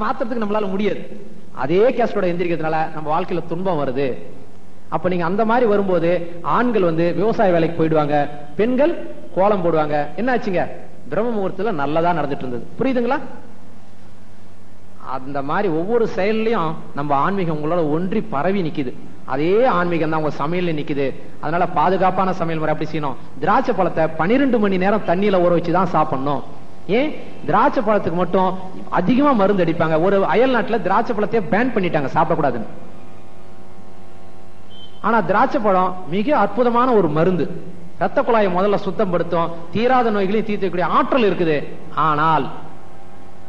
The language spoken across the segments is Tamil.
மாத்துறதுக்கு நம்மளால முடியாது. அதே கேஸ்டோட எந்திரிக்கிறதுனால நம்ம வாழ்க்கையில துன்பம் வருது. அப்ப நீங்க அந்த மாதிரி வரும்போது ஆண்கள் விவசாய வேலைக்கு போயிடுவாங்க, பெண்கள் கோலம் போடுவாங்க. என்ன ஆச்சுங்க? பிரம்ம முகூர்த்தத்துல நல்லதா நடந்துட்டு இருந்தது. புரியுதுங்களா? அந்த மாதிரி ஒவ்வொரு செயல்லையும் நம்ம ஆன்மீகம் உங்களோட ஒன்றி பரவி நிக்குது. அதே ஆன்மீகம் தான் உங்க சமையல்ல நிக்குது. அதனால பாதுகாப்பான சமையல் முறை அப்படி செய்யணும். திராட்சை பழத்தை 12 மணி நேரம் தண்ணியில ஊற வச்சுதான் சாப்பிடணும். ஏன்? திராட்சை பழத்துக்கு மட்டும் அதிகமா மருந்து அடிப்பாங்க. ஒரு அயல் நாட்டுல திராட்சை பழத்தையே பேன் பண்ணிட்டாங்க, சாப்பிடக்கூடாதுன்னு. ஆனா திராட்சை பழம் மிக அற்புதமான ஒரு மருந்து. ரத்த குழாயை முதல்ல சுத்தம் படுத்தும், தீராத நோய்களையும் தீர்க்கக்கூடிய ஆற்றல் இருக்குது. ஆனால்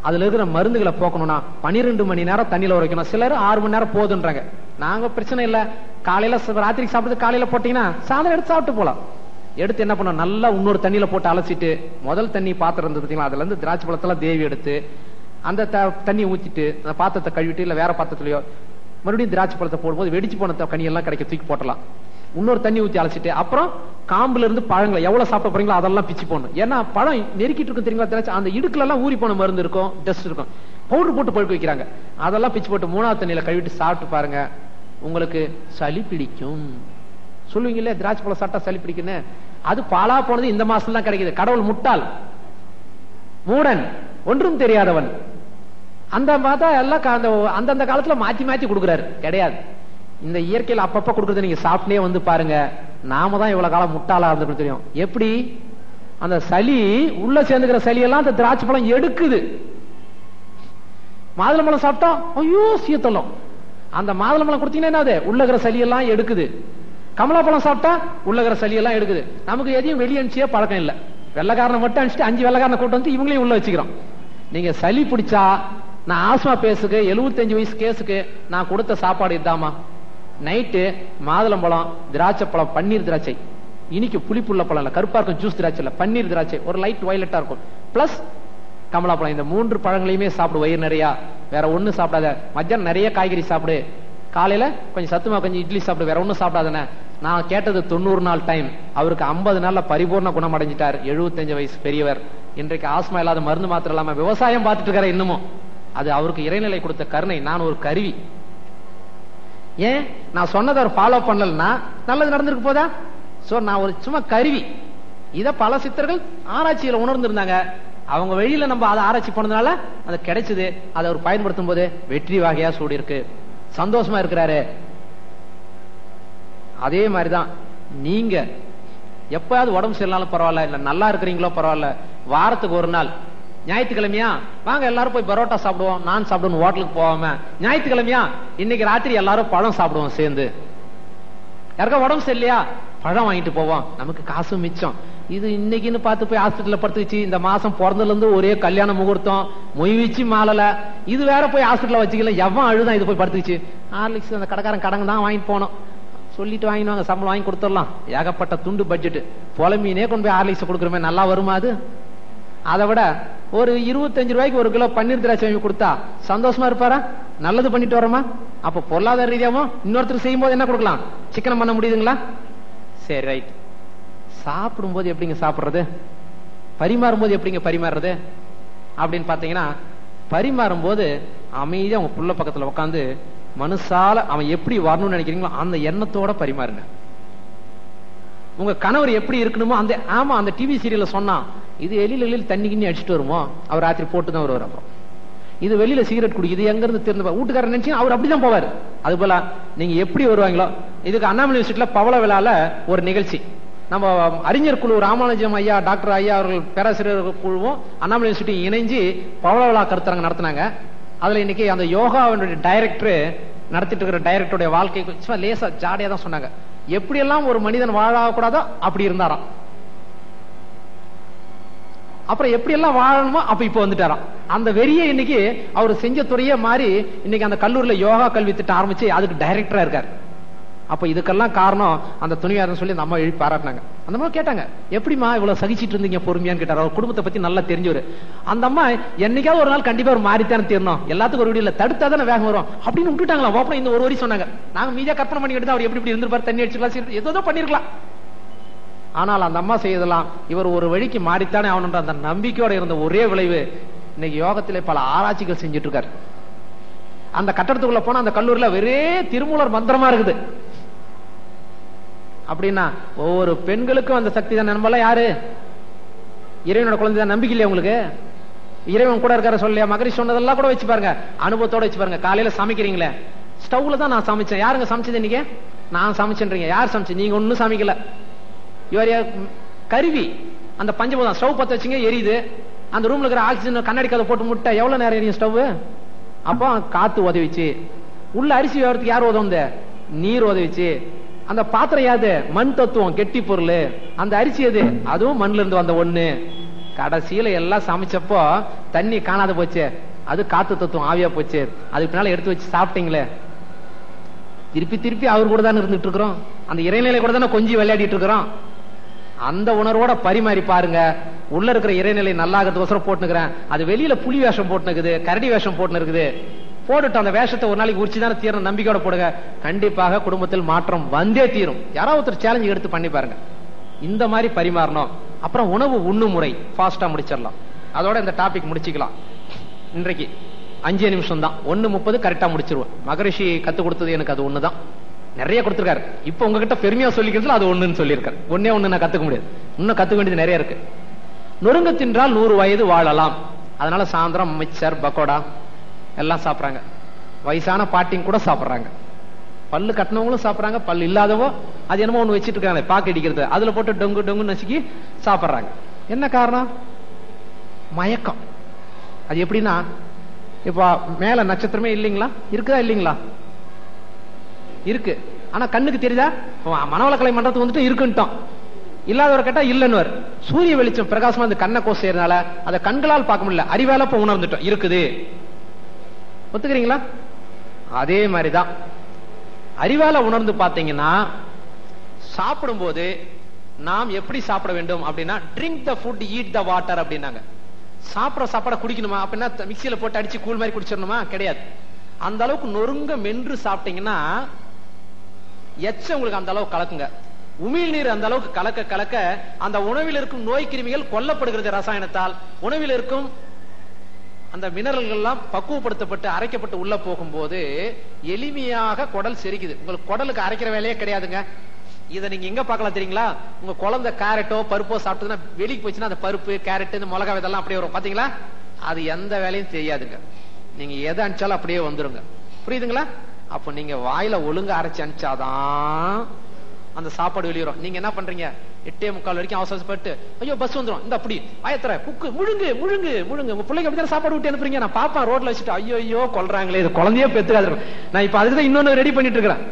அதுல இருக்கிற மருந்துகளை போக்கணும்னா 12 மணி நேரம் தண்ணியில உரைக்கணும். சிலர் 6 மணி நேரம் போதுன்றாங்க. நாங்க பிரச்சனை இல்ல, காலையில ராத்திரிக்கு சாப்பிட்டு காலையில போட்டீங்கன்னா சாயந்தரம் எடுத்து சாப்பிட்டு போலாம். எடுத்து என்ன பண்ண, நல்லா இன்னொரு தண்ணியில போட்டு அலசிட்டு, முதல் தண்ணி பாத்திரம் இருந்தது பார்த்தீங்களா, அதுல இருந்து திராட்சை பழத்தெல்லாம் தேவி எடுத்து அந்த தண்ணி ஊத்திட்டு அந்த பாத்திரத்தை கழுவிட்டு இல்ல வேற பாத்திரத்திலயோ மறுபடியும் திராட்சை பழத்தை போடும்போது வெடிச்சு போன கனி எல்லாம் கிடைக்க தூக்கி போட்டலாம். இன்னொரு தண்ணி ஊத்தி அழைச்சிட்டு அப்புறம் காம்புல இருந்து பழங்களை எவ்வளவு சாப்பிட போறீங்களோ அதெல்லாம் பிச்சு போடணும். ஏன்னா பழம் நெருக்கிட்டு இருக்கும் தெரியுங்களா, திராட்சை அந்த இடுக்குல எல்லாம் ஊறி போன மருந்து இருக்கும், டஸ்ட் இருக்கும், பவுடர் போட்டு பழுக்க வைக்கிறாங்க. அதெல்லாம் பிச்சு போட்டு 3வது தண்ணியில கழுவிட்டு சாப்பிட்டு பாருங்க, உங்களுக்கு சளி பிடிக்கும். சொல்லுவீங்களே திராட்சை பழம் சாப்பிட்டா சளி பிடிக்குன்னு. அது பாலா போனது இந்த மாசம் தான் கிடைக்குது. கடவுள் முட்டாள், மூடன், ஒன்றும் தெரியாதவன். அந்த பார்த்தா எல்லாம் அந்தந்த காலத்துல மாத்தி மாத்தி கொடுக்குறாரு. கிடையாது. இந்த இயற்கையில் அப்பப்ப கொடுக்கறது நீங்க சாப்பிட்டே பாருங்க. நாம தான் இவ்வளவு காலம் முட்டாளா இருந்து தெரியும். எப்படி அந்த சளி உள்ள சேர்ந்துக்கிற சளி எல்லாம் அந்த திராட்சை பழம் எடுக்குது. மாதுளம்பழம் சாப்பிட்டா ஐயோ சீத்தலம், அந்த மாதுளம்பழம் கொடுத்தீங்கன்னா என்னது உள்ளகிற சளி எல்லாம் எடுக்குது. கமலாப்பழம் சாப்பிட்டா உள்ளகிற சளி எல்லாம் எடுக்குது. நமக்கு எதையும் வெளியே அனுப்பிச்சே பழக்கம் இல்லை. வெள்ளைக்காரனை மட்டும் அனுப்பிச்சுட்டு 5 வெள்ளைக்காரனை கூட்டு இவங்களையும் உள்ள வச்சுக்கிறோம். நீங்க சளி பிடிச்சா, நான் ஆஸ்மா பேசுக்கு 75 வயசு கேஸுக்கு நான் கொடுத்த சாப்பாடு இதாமா, நைட்டு மாதுளம்பழம், திராட்சை பழம், பன்னீர் திராட்சை, இனிக்கு புளிப்புள்ள பழம் இல்ல, கருப்பா இருக்கும் ஜூஸ் திராட்சை இல்ல, பன்னீர் திராட்சை ஒரு லைட் வயலட்டா இருக்கும், பிளஸ் கமலாப்பழம். இந்த 3 பழங்களையுமே சாப்பிடு வயிறு நிறையா. வேற ஒண்ணு சாப்பிடாத. மத்தியானம் நிறைய காய்கறி சாப்பிடு, காலையில கொஞ்சம் சத்துமா கொஞ்சம் இட்லி சாப்பிடு, வேற ஒண்ணும் சாப்பிடாதானே. நான் கேட்டது 90 நாள் டைம். அவருக்கு 50 நாள்ல பரிபூர்ண குணம் அடைஞ்சிட்டார். 75 வயசு பெரியவர். இன்றைக்கு ஆஸ்மா இல்லாத மருந்து மாத்திரம் இல்லாம விவசாயம் பார்த்துட்டு இருக்கிற இன்னமும். அது அவருக்கு இறைநிலை கொடுத்த கருணை. நான் ஒரு கருவி. ஏன் நான் சொன்னதை அவர் ஃபாலோ பண்ணலன்னா நல்லது நடந்திருக்கு போதா? சோ நான் ஒரு சும்மா கருவி. இத பல சித்தர்கள் ஆராய்ச்சியில உணர்ந்திருந்தாங்க. அவங்க வெளியில நம்ம அதை ஆராய்ச்சி பண்ணதுனால அது கிடைச்சது. அதை அவர் பயன்படுத்தும் போது வெற்றி வகையா சூடி இருக்கு, சந்தோஷமா இருக்கிறாரு. அதே மாதிரிதான் நீங்க எப்பயாவது உடம்பு சரியில்லாலும் பரவாயில்ல, இல்ல நல்லா இருக்கிறீங்களோ பரவாயில்ல, வாரத்துக்கு ஒரு நாள் ஞாயிற்றுக்கிழமையா வாங்க எல்லாரும் போய் பரோட்டா சாப்பிடுவோம், நான் சாப்பிடுவோம், ஹோட்டலுக்கு போகாம ஞாயிற்றுக்கிழமையா இன்னைக்கு ராத்திரி எல்லாரும் பழம் சாப்பிடுவோம் சேர்ந்து. யாருக்கா உடம்பு சரியில்லையா பழம் வாங்கிட்டு போவோம், நமக்கு காசு மிச்சம். இது இன்னைக்குன்னு பார்த்து போய் ஹாஸ்பிட்டல்ல படுத்துச்சு. இந்த மாசம் பிறந்ததுல இருந்து ஒரே கல்யாண முகூர்த்தம், மொய் வச்சு மாலல, இது வேற போய் ஹாஸ்பிட்டல்ல வச்சுக்கல. எவன் அழுதான் இது போய் படுத்துச்சு. ஹார்லிக்ஸ் அந்த கடைக்காரன் கடங்க தான் வாங்கிட்டு போனோம், சொல்லிட்டு வாங்கிடுவாங்க, சம்பளம் வாங்கி கொடுத்துடலாம். ஏகப்பட்ட துண்டு பட்ஜெட். புலமீனே கொண்டு போய் ஹார்லிக்ஸ் கொடுக்குறமே, நல்லா வருமா அது? அதை விட ஒரு 25 ரூபாய்க்கு 1 கிலோ பன்னீர் திராட்சை வாங்கி கொடுத்தா சந்தோஷமா இருப்பாரா? நல்லது பண்ணிட்டு வரோமா? அப்ப பொருளாதார ரீதியாவும் இன்னொருத்தர் செய்யும் போது என்ன கொடுக்கலாம்? சிக்கனம் பண்ண முடியுதுங்களா? சரி ரைட். சாப்பிடும் போது எப்படிங்க சாப்பிடுறது? பரிமாறும் போது எப்படிங்க பரிமாறுறது அப்படின்னு பாத்தீங்கன்னா, பரிமாறும் போது அமைதியா உங்க புள்ள பக்கத்துல உட்காந்து மனசால அவன் எப்படி வரணும்னு நினைக்கிறீங்களோ அந்த எண்ணத்தோட பரிமாறுங்க. உங்க கணவர் எப்படி இருக்கணுமோ அந்த, ஆமா அந்த டிவி சீரியல்ல சொன்னா இது வெளியில தண்ணி கிண்ணி அடிச்சுட்டு வருமோ, அவர் ராத்திரி போட்டு தான் வருவார். அப்புறம் இது வெளியில சிகரெட் குடிக்குது எங்க இருந்து திறந்து வீட்டுக்காரர் நினைச்சு அவர் அப்படிதான் போவார். அது போல நீங்க எப்படி வருவாங்களோ. இதுக்கு அண்ணாமலை யூனிவர்சிட்டியில பவள விழால ஒரு நிகழ்ச்சி, நம்ம அறிஞர் குழு ராமானுஜம் ஐயா, டாக்டர் ஐயா அவர்கள் பேராசிரியர் குழுவும் அண்ணாமலை யூனிவர்சிட்டி இணைஞ்சு பவள விழா கருத்தரங்க நடத்தினாங்க. அதுல இன்னைக்கு அந்த யோகாவுடைய டைரக்டர் நடத்திட்டு இருக்கிற டைரக்டருடைய வாழ்க்கை லேசா ஜாடியா தான் சொன்னாங்க. எப்படி எல்லாம் ஒரு மனிதன் வாழக்கூடாதோ அப்படி இருந்தாராம். அப்புறம் எப்படி எல்லாம் வாழணுமோ அப்ப இப்ப வந்துட்டாராம். அந்த வெறிய இன்னைக்கு அவர் செஞ்ச துறையே மாறி இன்னைக்கு அந்த கல்லூரியில யோகா கல்வி திட்டம் ஆரம்பிச்சு அதுக்கு டைரக்டரா இருக்காரு. அப்ப இதுக்கெல்லாம் காரணம் அந்த துணியாருன்னு சொல்லி அந்த அம்மா எழுப்பி பாராட்டினாங்க. அந்த அம்மா கேட்டாங்க, எப்படிமா இவ்வளவு சகிச்சிட்டு இருந்தீங்க பொறுமையான்னு கேட்டாரு. அவர் குடும்பத்தை பத்தி நல்லா தெரிஞ்சவர். அந்த அம்மா என்னைக்காவது ஒரு நாள் கண்டிப்பா ஒரு மாறித்தானே தீரணும், எல்லாத்துக்கும் ஒரு வீடியோல தடுத்தாதானே வேகம் வரும் அப்படின்னு விட்டுட்டாங்களா. அப்புறம் இந்த ஒரு வரி சொன்னாங்க. நாங்க மீதியா கற்பனை பண்ணிக்கிட்டு அவர் எப்படி இருந்திருப்பாரு, தண்ணி அடிச்சுக்கலாம், ஏதோ பண்ணிருக்கலாம். ஆனால் அந்த அம்மா செய்யலாம், இவர் ஒரு வழிக்கு மாறித்தானே ஆகணுன்ற அந்த நம்பிக்கையோட இருந்த ஒரே விளைவு இன்னைக்கு யோகத்திலே பல ஆராய்ச்சிகள் செஞ்சுட்டு இருக்காரு. அந்த கட்டடத்துக்குள்ள போனா அந்த கல்லூரியில வெறே திருமூலர் மந்திரமா இருக்குது. அப்படின்னா ஒவ்வொரு பெண்களுக்கும் அந்த சக்தி தான். நம்பலாம் யாரு? இறைவனோட குழந்தை தான். நம்பிக்கை இல்லையா உங்களுக்கு? இறைவன் கூட இருக்கார சொல்லியா? மகரிஷி சொன்னதெல்லாம் கூட வச்சு பாருங்க, அனுபவத்தோட வச்சு பாருங்க. காலையில சமைக்கிறீங்களே, ஸ்டவ்ல தான் நான் சமைச்சேன். யாருங்க சமைச்சது இன்னைக்கு? நான் சமைச்சேன்றீங்க. யார் சமைச்சு? நீங்க ஒன்னும் சமைக்கல. கருவி அந்த பஞ்சபூதம். ஸ்டவ் பத்த வச்சுங்க, எரியுது. அந்த ரூம்ல இருக்கிற ஆக்சிஜன் கண்ணாடி கதை போட்டு முட்டை எவ்வளவு நேரம் எரியும் ஸ்டவ்? அப்போ காத்து உதவிச்சு. உள்ள அரிசி வேறதுக்கு யார் உதவுந்த? நீர் உதவிச்சு. அந்த பாத்திரம் யாது? மண் தத்துவம், கெட்டி பொருள். அந்த அரிசி எது? அதுவும் மண்ல இருந்து வந்த ஒண்ணு. கடைசியில எல்லாம் சமைச்சப்போ தண்ணி காணாத போச்சு, அது காத்து தத்துவம், ஆவியா போச்சு. அதுக்கு பின்னால எடுத்து வச்சு சாப்பிட்டீங்களே. திருப்பி திருப்பி அவர் கூட தானே இருந்துட்டு இருக்கிறோம், அந்த இறைநிலை கூட தானே கொஞ்சம் விளையாடிட்டு இருக்கிறோம். அந்த உணர்வோட பரிமாறி பாருங்க. உள்ள இருக்கிற இறைநிலை நல்லாகிறதுக்கோசரம் போட்டுக்கிறேன், அது வெளியில புலி வேஷம் போட்டுனுக்குது, கரடி வேஷம் போட்டுன்னு இருக்குது. போட்டுட்டு அந்த வேஷத்தை ஒரு நாளைக்கு உரிச்சுதானே தீரணும், நம்பிக்கையோட போடுங்க. கண்டிப்பாக குடும்பத்தில் மாற்றம் வந்தே தீரும். யாராவது ஒருத்தர் சேலஞ்சு எடுத்து பண்ணி பாருங்க. இந்த மாதிரி பரிமாறணும். அப்புறம் உணவு உண்ணும் முறை ஃபாஸ்டா முடிச்சிடலாம். அதோட இந்த டாபிக் முடிச்சுக்கலாம். இன்றைக்கு 5 நிமிஷம் தான், 1:30 கரெக்டா முடிச்சிருவோம். மகரிஷி கத்து கொடுத்தது எனக்கு அது ஒண்ணுதான். நிறைய கொடுத்திருக்காரு. இப்ப உங்ககிட்ட பெருமையா சொல்லிக்கிறதுல அது ஒண்ணுன்னு சொல்லியிருக்காரு. ஒன்னே ஒண்ணு நான் கத்துக்க முடியாது, இன்னும் கத்துக்க வேண்டியது நிறைய இருக்கு. நொறுங்க தின்றால் 100 வயது வாழலாம். அதனால சாயந்தரம் மிச்சர், பக்கோடா எல்லாம் சாப்பிடுறாங்க. வயசான பாட்டிங்க கூட சாப்பிடுறாங்க, பல்லு கட்டினவங்களும் சாப்பிடுறாங்க, பல்லு இல்லாதவோ அது என்னமோ ஒண்ணு வச்சிட்டு இருக்காங்க, பாக்கு அடிக்கிறது, அதுல போட்டு டொங்கு டொங்கு நசுக்கி சாப்பிடுறாங்க. என்ன காரணம்? மயக்கம். அது எப்படின்னா, இப்ப மேல நட்சத்திரமே இல்லைங்களா? இருக்குதா இல்லைங்களா? இருக்கு. ஆனா கண்ணுக்கு தெரியுதா? மனவளக்கலை மன்றத்துக்கு வந்துட்டு இருக்குன்ட்டோம். இல்லாதவரை கேட்டா இல்லன்னு. சூரிய வெளிச்சம் பிரகாசமா அந்த கண்ணை கோஸ் செய்யறதுனால அதை கண்களால் பார்க்க முடியல, அறிவால இப்ப உணர்ந்துட்டோம் இருக்குது. ஒத்துக்கிறீங்களா? அதே மாதிரிதான் அறிவால உணர்ந்து பாத்தீங்கன்னா, சாப்பிடும் போது நாம் எப்படி சாப்பிட வேண்டும் அப்படின்னா, drink the food, eat the water அப்படின்னாங்க. சாப்பிட சாப்பாட குடிக்கணுமா அப்படின்னா மிக்சியில போட்டு அடிச்சு கூழ் மாதிரி குடிச்சிடணுமா? கிடையாது. அந்த அளவுக்கு நொறுங்க மென்று சாப்பிட்டீங்கன்னா எச்ச உங்களுக்கு அந்த அளவுக்கு கலக்குங்க. உமிழ் நீர் அந்த அளவுக்கு கலக்க கலக்க அந்த உணவில் இருக்கும் நோய் கிருமிகள் கொல்லப்படுகிறது ரசாயனத்தால். உணவில் இருக்கும் அந்த மினரல்கள் எல்லாம் பக்குவப்படுத்தப்பட்டு அரைக்கப்பட்டு உள்ள போகும்போது எளிமையாக குடல் செரிக்குது. உங்களுக்கு குடலுக்கு அரைக்கிற வேலையே கிடையாதுங்க. இதை நீங்க எங்க பார்க்கலாம் தெரியுங்களா? உங்க குழந்தை கேரட்டோ பருப்போ சாப்பிட்டதுன்னா வெளிக்கு போச்சுன்னா அந்த பருப்பு, கேரட், இந்த மிளகா இதெல்லாம் அப்படியே வரும். பாத்தீங்களா? அது எந்த வேலையும் செய்யாதுங்க. நீங்க எதை அனுப்பிச்சாலும் அப்படியே வந்துருங்க. புரியுதுங்களா? அப்ப நீங்க வாயில ஒழுங்கா அரைச்சு அனுப்பிச்சாதான் அந்த சாப்பாடு வெளியிடும். நீங்க என்ன பண்றீங்க? 8:45 வரைக்கும் அவசரப்பட்டு ஐயோ பஸ் வந்துடும், இந்த அப்படி ஆயத்தர குக்கு முழுங்கு முழுங்கு முழுங்கு. உங்க பிள்ளைங்க அப்படிதான் சாப்பாடு விட்டு அனுப்புறீங்க. நான் பாப்பா ரோட்ல வச்சுட்டு ஐயோ ஐயோ கொல்றாங்களே, இது குழந்தையே பெத்துக்காது. நான் இப்ப அதுக்குதான் இன்னொன்னு ரெடி பண்ணிட்டு இருக்கிறேன்.